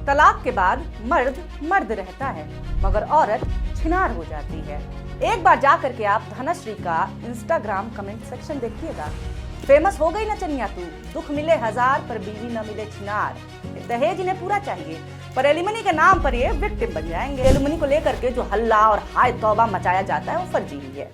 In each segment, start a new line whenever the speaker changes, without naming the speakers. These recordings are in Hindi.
तलाक के बाद मर्द मर्द रहता है मगर औरत छिनार हो जाती है। एक बार जा करके आप धनश्री का इंस्टाग्राम कमेंट सेक्शन देखिएगा। फेमस हो गई ना चनिया तू, दुख मिले हजार पर बीवी न मिले छिनार। दहेज इन्हें पूरा चाहिए पर एलिमनी के नाम पर ये विक्टिम बन जाएंगे। एलिमनी को लेकर के जो हल्ला और हाय तौबा मचाया जाता है वो फर्जी ही है।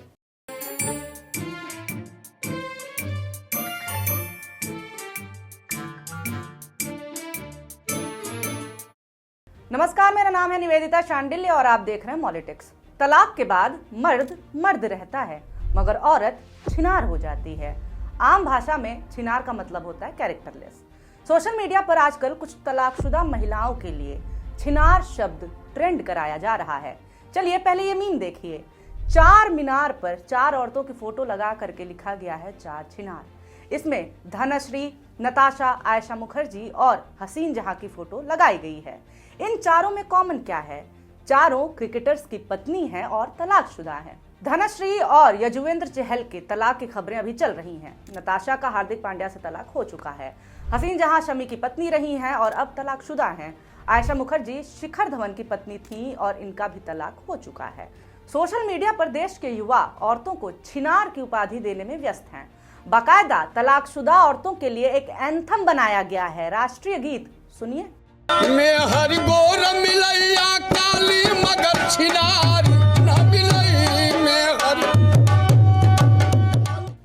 नमस्कार, मेरा नाम है निवेदिता शांडिल्य और आप देख रहे हैं पॉलिटिक्स। तलाक के बाद मर्द मर्द रहता है मगर औरत छिनार हो जाती है। आम भाषा में छिनार का मतलब होता है कैरेक्टरलेस। सोशल मीडिया पर आजकल कुछ तलाकशुदा महिलाओं के लिए छिनार शब्द ट्रेंड कराया जा रहा है। चलिए पहले ये मीम देखिए। चार मीनार पर चार औरतों की फोटो लगा करके लिखा गया है चार छिनार। इसमें धनश्री, नताशा, आयशा मुखर्जी और हसीन जहां की फोटो लगाई गई है। इन चारों में कॉमन क्या है? चारों क्रिकेटर्स की पत्नी हैं और तलाकशुदा हैं। धनश्री और यजुवेंद्र चहल के तलाक की खबरें अभी चल रही हैं। नताशा का हार्दिक पांड्या से तलाक हो चुका है। हसीन जहां शमी की पत्नी रही हैं और अब तलाकशुदा हैं। आयशा मुखर्जी शिखर धवन की पत्नी थी और इनका भी तलाक हो चुका है। सोशल मीडिया पर देश के युवा औरतों को छिनार की उपाधि देने में व्यस्त हैं। बाकायदा तलाकशुदा औरतों के लिए एक एंथम बनाया गया है, राष्ट्रीय गीत। सुनिए।
मैं हर गोर मिलैया काली मगर छिनार ना मिलई मैं हर।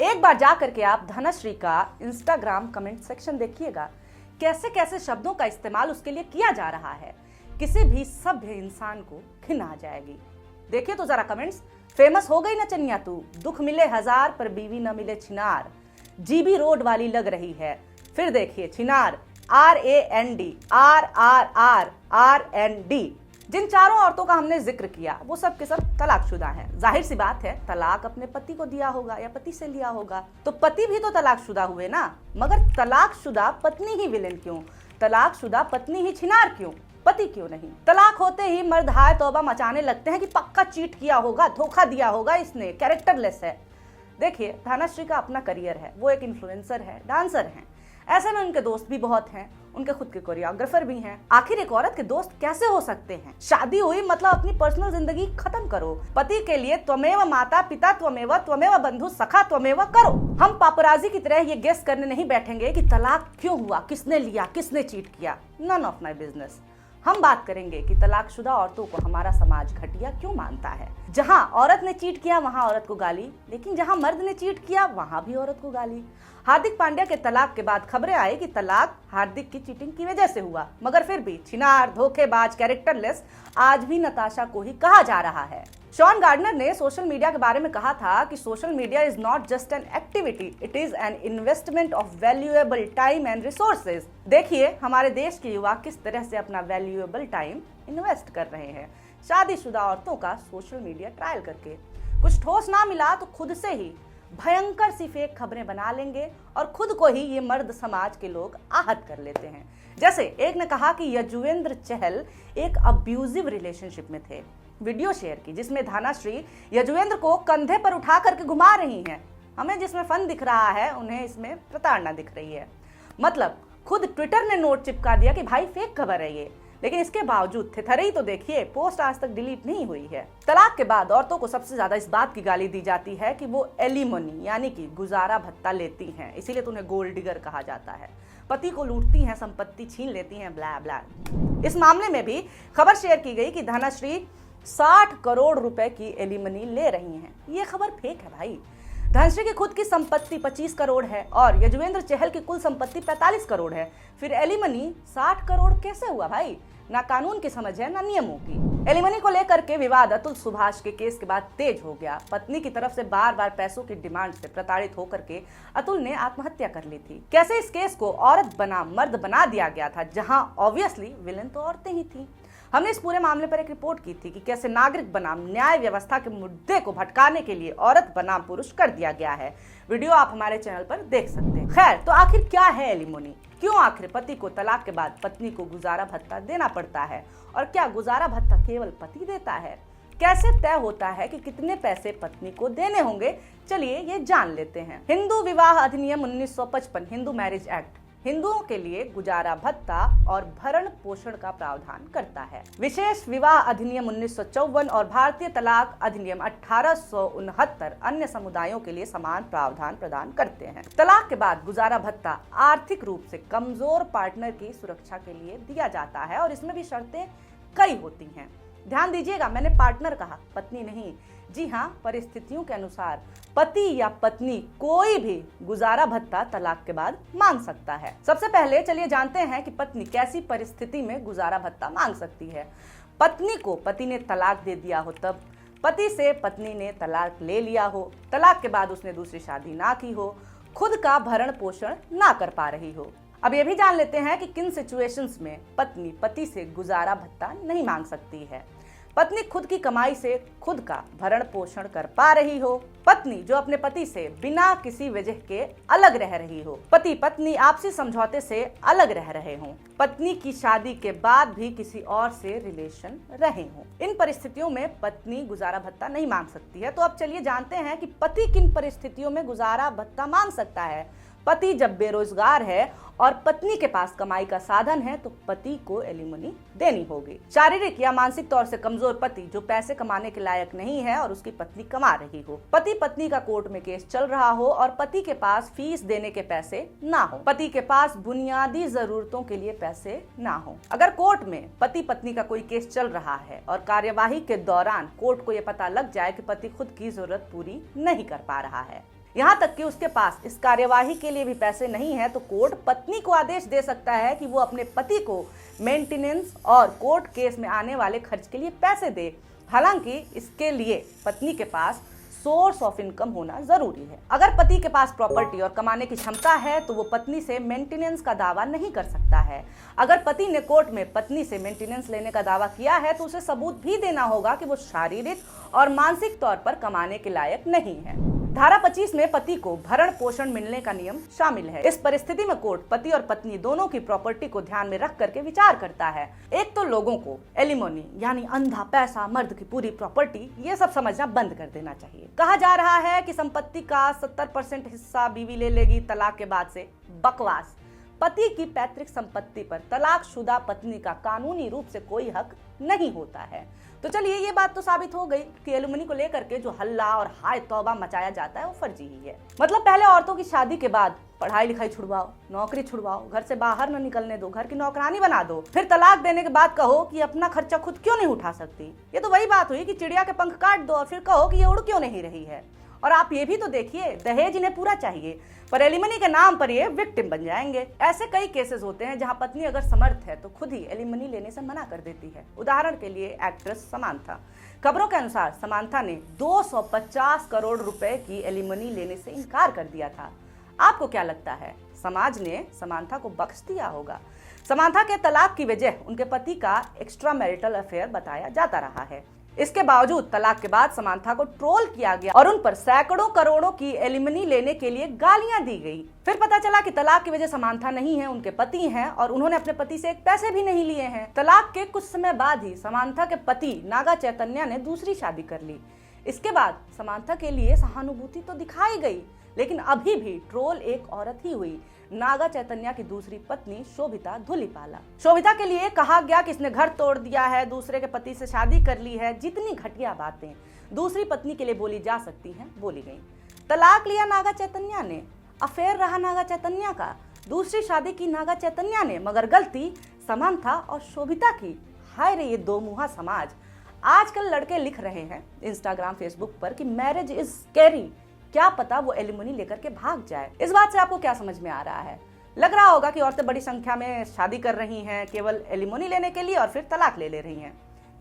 एक बार जा करके आप धनश्री का इंस्टाग्राम कमेंट सेक्शन देखिएगा। कैसे कैसे शब्दों का इस्तेमाल उसके लिए किया जा रहा है। किसी भी सभ्य इंसान को घिन आ जाएगी। देखिए तो जरा कमेंट्स। फेमस हो गई ना चनिया तू, दुख मिले हजार पर बीवी न मिले छिनार। जीबी रोड वाली लग रही है। फिर देखिए छिनार, RAND, RRRRND। जिन चारों औरतों का हमने जिक्र किया वो सब के सब तलाकशुदा हैं। जाहिर सी बात है, तलाक अपने पति को दिया होगा या पति से लिया होगा, तो पति भी तो तलाकशुदा हुए ना। मगर तलाकशुदा पत्नी ही विलेन क्यों? तलाकशुदा पत्नी ही छिनार क्यों? पति क्यों नहीं? तलाक होते ही मर्द हाय तौबा मचाने लगते हैं कि पक्का चीट किया होगा, धोखा दिया होगा इसने, कैरेक्टरलेस है। देखिए, धनश्री का अपना करियर है, वो एक इन्फ्लुएंसर है, डांसर हैं। ऐसे में उनके दोस्त भी बहुत हैं, उनके खुद के कोरियोग्राफर भी हैं। आखिर एक औरत के दोस्त कैसे हो सकते हैं? शादी हुई मतलब अपनी पर्सनल जिंदगी खत्म करो। पति के लिए त्वमेव माता पिता त्वमेव बंधु सखा त्वमेव करो। हम पापराजी की तरह ये गेस करने नहीं बैठेंगे कि तलाक क्यों हुआ, किसने लिया, किसने चीट किया। None of my business. हम बात करेंगे कि तलाकशुदा औरतों को हमारा समाज घटिया क्यों मानता है। जहां औरत ने चीट किया वहां औरत को गाली, लेकिन जहां मर्द ने चीट किया वहां भी औरत को गाली। हार्दिक पांड्या के तलाक के बाद खबरें आई कि तलाक हार्दिक की चीटिंग की वजह से हुआ, मगर फिर भी छिनार, धोखेबाज, कैरेक्टरलेस आज भी नताशा को ही कहा जा रहा है। शॉन गार्डनर ने सोशल मीडिया के बारे में कहा था कि social media is not just an activity, it is an investment of valuable time and resources. देखिए हमारे देश के युवा किस तरह से अपना वैल्यूएबल टाइम इन्वेस्ट कर रहे हैं शादीशुदा औरतों का सोशल मीडिया ट्रायल करके। कुछ ठोस ना मिला तो खुद से ही भयंकर सी फेक खबरें बना लेंगे और खुद को ही ये मर्द समाज के लोग आहत कर लेते हैं। जैसे एक ने कहा कि यजुवेंद्र चहल एक अब्यूजिव रिलेशनशिप में थे। वीडियो शेयर की जिसमें धनश्री यजुवेंद्र को कंधे पर उठा करके घुमा रही हैं। हमें जिसमें फन दिख रहा है उन्हें इसमें प्रताड़ना दिख रही है। मतलब खुद ट्विटर ने नोट चिपका दिया कि भाई फेक खबर है ये, लेकिन इसके बावजूद थेथरी तो देखिए, पोस्ट आज तक डिलीट नहीं हुई है। तलाक के बाद औरतों को सबसे ज्यादा इस बात की गाली दी जाती है कि वो एलिमनी यानी कि गुजारा भत्ता लेती हैं, इसीलिए तो उन्हें गोल्ड डिगर कहा जाता है। पति को लूटती हैं, संपत्ति छीन लेती हैं, ब्ला ब्ला। इस मामले में भी खबर शेयर की गई कि धनश्री 60 करोड़ रुपए की एलिमनी ले रही हैं। ये खबर फेक है भाई। धनश्री की खुद की संपत्ति 25 करोड़ है और यजुवेंद्र चहल की कुल संपत्ति 45 करोड़ है। फिर एलिमनी 60 करोड़ कैसे हुआ भाई? ना कानून की समझ है ना नियमों की। एलिमनी को लेकर के विवाद अतुल सुभाष के केस के बाद तेज हो गया। पत्नी की तरफ से बार बार पैसों की डिमांड से प्रताड़ित होकर के अतुल ने आत्महत्या कर ली थी। कैसे इस केस को औरत बना मर्द बना दिया गया था, जहां ऑब्वियसली विलेन तो औरतें ही थी। हमने इस पूरे मामले पर एक रिपोर्ट की थी कि कैसे नागरिक बनाम न्याय व्यवस्था के मुद्दे को भटकाने के लिए औरत बनाम पुरुष कर दिया गया है। वीडियो आप हमारे चैनल पर देख सकते हैं। खैर, तो आखिर क्या है एलिमनी? क्यों आखिर पति को तलाक के बाद पत्नी को गुजारा भत्ता देना पड़ता है? और क्या गुजारा भत्ता केवल पति देता है? कैसे तय होता है कि कितने पैसे पत्नी को देने होंगे? चलिए ये जान लेते हैं। हिंदू विवाह अधिनियम 1955 हिंदू मैरिज एक्ट हिंदुओं के लिए गुजारा भत्ता और भरण पोषण का प्रावधान करता है। विशेष विवाह अधिनियम 1954 और भारतीय तलाक अधिनियम 1869 अन्य समुदायों के लिए समान प्रावधान प्रदान करते हैं। तलाक के बाद गुजारा भत्ता आर्थिक रूप से कमजोर पार्टनर की सुरक्षा के लिए दिया जाता है और इसमें भी शर्तें कई होती हैं। ध्यान दीजिएगा, मैंने पार्टनर कहा, पत्नी नहीं। जी हाँ, परिस्थितियों के अनुसार पति या पत्नी कोई भी गुजारा भत्ता तलाक के बाद मांग सकता है। सबसे पहले चलिए जानते हैं कि पत्नी कैसी परिस्थिति में गुजारा भत्ता मांग सकती है। पत्नी को पति ने तलाक दे दिया हो तब, पति से पत्नी ने तलाक ले लिया हो, तलाक के बाद उसने दूसरी शादी ना की हो, खुद का भरण पोषण ना कर पा रही हो। अब ये भी जान लेते हैं कि किन सिचुएशंस में पत्नी पति से गुजारा भत्ता नहीं मांग सकती है। पत्नी खुद की कमाई से खुद का भरण पोषण कर पा रही हो, पत्नी जो अपने पति से बिना किसी वजह के अलग रह रही हो, पति पत्नी आपसी समझौते से अलग रह रहे हों, पत्नी की शादी के बाद भी किसी और से रिलेशन रहे हों। इन परिस्थितियों में पत्नी गुजारा भत्ता नहीं मांग सकती है। तो अब चलिए जानते हैं कि पति किन परिस्थितियों में गुजारा भत्ता मांग सकता है। पति जब बेरोजगार है और पत्नी के पास कमाई का साधन है तो पति को एलिमनी देनी होगी। शारीरिक या मानसिक तौर से कमजोर पति जो पैसे कमाने के लायक नहीं है और उसकी पत्नी कमा रही हो, पति पत्नी का कोर्ट में केस चल रहा हो और पति के पास फीस देने के पैसे ना हो, पति के पास बुनियादी जरूरतों के लिए पैसे ना हो। अगर कोर्ट में पति पत्नी का कोई केस चल रहा है और कार्यवाही के दौरान कोर्ट को यह पता लग जाए कि पति खुद की जरूरत पूरी नहीं कर पा रहा है, यहाँ तक कि उसके पास इस कार्यवाही के लिए भी पैसे नहीं है, तो कोर्ट पत्नी को आदेश दे सकता है कि वो अपने पति को मेंटेनेंस और कोर्ट केस में आने वाले खर्च के लिए पैसे दे। हालांकि इसके लिए पत्नी के पास सोर्स ऑफ इनकम होना जरूरी है। अगर पति के पास प्रॉपर्टी और कमाने की क्षमता है तो वो पत्नी से मेंटेनेंस का दावा नहीं कर सकता है। अगर पति ने कोर्ट में पत्नी से मेंटेनेंस लेने का दावा किया है तो उसे सबूत भी देना होगा कि वो शारीरिक और मानसिक तौर पर कमाने के लायक नहीं है। धारा 25 में पति को भरण पोषण मिलने का नियम शामिल है। इस परिस्थिति में कोर्ट पति और पत्नी दोनों की प्रॉपर्टी को ध्यान में रख करके विचार करता है। एक तो लोगों को एलिमोनी यानी अंधा पैसा, मर्द की पूरी प्रॉपर्टी, ये सब समझना बंद कर देना चाहिए। कहा जा रहा है कि संपत्ति का 70% हिस्सा बीवी ले लेगी तलाक के बाद से। बकवास। पति की पैतृक संपत्ति पर तलाकशुदा पत्नी का कानूनी रूप से कोई हक नहीं होता है। तो चलिए ये बात तो साबित हो गई कि एलिमनी को लेकर के जो हल्ला और हाय तौबा मचाया जाता है वो फर्जी ही है। मतलब पहले औरतों की शादी के बाद पढ़ाई लिखाई छुड़वाओ, नौकरी छुड़वाओ, घर से बाहर न निकलने दो, घर की नौकरानी बना दो, फिर तलाक देने के बाद कहो कि अपना खर्चा खुद क्यों नहीं उठा सकती। ये तो वही बात हुई कि चिड़िया के पंख काट दो और फिर कहो कि ये उड़ क्यों नहीं रही है। और आप ये भी तो देखिए, दहेज इन्हें पूरा चाहिए पर एलिमनी के नाम पर ये विक्टिम बन जाएंगे। ऐसे कई केसेस होते हैं जहां पत्नी अगर समर्थ है तो खुद ही एलिमनी लेने से मना कर देती है। उदाहरण के लिए एक्ट्रेस समांथा। खबरों के अनुसार समांथा ने 250 करोड़ रुपए की एलिमनी लेने से इनकार कर दिया था। आपको क्या लगता है, समाज ने समांथा को बख्श दिया होगा? समांथा के तलाक की वजह उनके पति का एक्स्ट्रा मैरिटल अफेयर बताया जाता रहा है। इसके बावजूद तलाक के बाद समांथा को ट्रोल किया गया और उन पर सैकड़ों करोड़ों की एलिमनी लेने के लिए गालियां दी गई। फिर पता चला कि तलाक की वजह समांथा नहीं है, उनके पति हैं और उन्होंने अपने पति से एक पैसे भी नहीं लिए हैं। तलाक के कुछ समय बाद ही समांथा के पति नागा चैतन्य ने दूसरी शादी कर ली। इसके बाद समांथा के लिए सहानुभूति तो दिखाई गई, लेकिन अभी भी ट्रोल एक औरत ही हुई, नागा चैतन्य की दूसरी पत्नी शोभिता धुलीपाला। शोभिता के लिए कहा गया कि इसने घर तोड़ दिया है, दूसरे के पति से शादी कर ली है। जितनी घटिया बातें दूसरी पत्नी के लिए बोली जा सकती हैं बोली गई। तलाक लिया नागा चैतन्य ने, अफेयर रहा नागा चैतन्य का, दूसरी शादी की नागा चैतन्य ने, मगर गलती समांथा और शोभिता की। हाय रे ये दो मुहा समाज। आजकल लड़के लिख रहे हैं इंस्टाग्राम फेसबुक पर कि मैरिज इज स्कैरी, क्या पता वो एलिमनी लेकर के भाग जाए। इस बात से आपको क्या समझ में आ रहा है? लग रहा होगा कि औरतें बड़ी संख्या में शादी कर रही हैं केवल एलिमनी लेने के लिए और फिर तलाक ले रही हैं।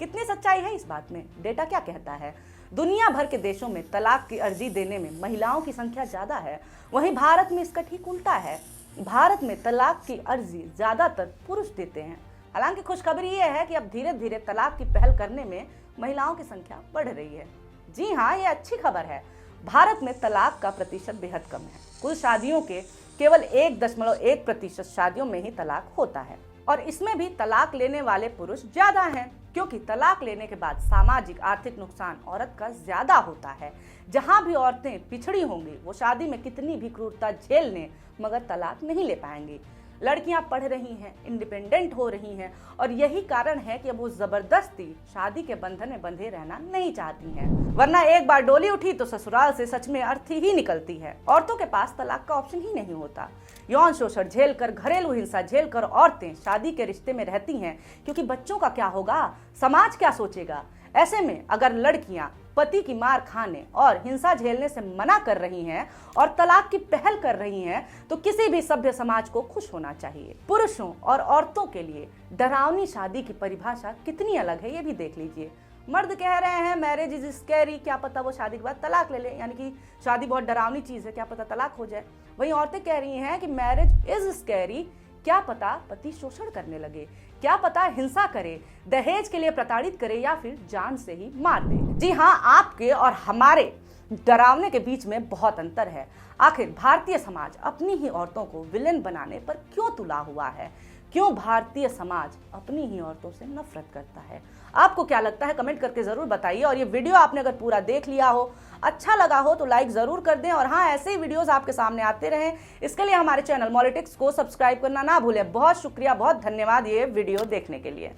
कितनी सच्चाई है इस बात में? डेटा क्या कहता है? दुनिया भर के देशों में तलाक की अर्जी देने में महिलाओं की संख्या ज्यादा है, वहीं भारत में इसका ठीक उल्टा है। भारत में तलाक की अर्जी ज्यादातर पुरुष देते हैं। हालांकि खुशखबरी ये है कि अब धीरे धीरे तलाक की पहल करने में महिलाओं की संख्या बढ़ रही है। जी हाँ, ये अच्छी खबर है। भारत में तलाक का प्रतिशत बेहद कम है। कुल शादियों के केवल 1.1% शादियों में ही तलाक होता है और इसमें भी तलाक लेने वाले पुरुष ज्यादा हैं, क्योंकि तलाक लेने के बाद सामाजिक आर्थिक नुकसान औरत का ज्यादा होता है। जहां भी औरतें पिछड़ी होंगी वो शादी में कितनी भी क्रूरता झेल लें मगर तलाक नहीं ले पाएंगी। लड़कियां पढ़ रही हैं, इंडिपेंडेंट हो रही हैं और यही कारण है कि अब वो जबरदस्ती शादी के बंधन में बंधे रहना नहीं चाहती हैं। वरना एक बार डोली उठी तो ससुराल से सच में अर्थी ही निकलती है। औरतों के पास तलाक का ऑप्शन ही नहीं होता। यौन शोषण झेलकर, घरेलू हिंसा झेलकर औरतें शादी के रिश्ते में रहती हैं क्योंकि बच्चों का क्या होगा, समाज क्या सोचेगा। ऐसे में अगर लड़कियां पति की मार खाने और हिंसा झेलने से मना कर रही हैं और तलाक की पहल कर रही हैं तो किसी भी सभ्य समाज को खुश होना चाहिए। पुरुषों और औरतों के लिए डरावनी शादी की परिभाषा कितनी अलग है ये भी देख लीजिए। मर्द कह रहे हैं मैरिज इज स्कैरी, क्या पता वो शादी के बाद तलाक ले ले, यानी कि शादी बहुत डरावनी चीज है, क्या पता तलाक हो जाए। वहीं औरतें कह रही हैं कि मैरिज इज स्कैरी, क्या पता पति शोषण करने लगे, क्या पता हिंसा करे, दहेज के लिए प्रताड़ित करे या फिर जान से ही मार दे। जी हाँ, आपके और हमारे डरावने के बीच में बहुत अंतर है। आखिर भारतीय समाज अपनी ही औरतों को विलेन बनाने पर क्यों तुला हुआ है? क्यों भारतीय समाज अपनी ही औरतों से नफरत करता है? आपको क्या लगता है कमेंट करके जरूर बताइए। और ये वीडियो आपने अगर पूरा देख लिया हो, अच्छा लगा हो तो लाइक जरूर कर दें। और हाँ, ऐसे ही वीडियोस आपके सामने आते रहें, इसके लिए हमारे चैनल मॉलिटिक्स को सब्सक्राइब करना ना भूलें। बहुत शुक्रिया, बहुत धन्यवाद ये वीडियो देखने के लिए।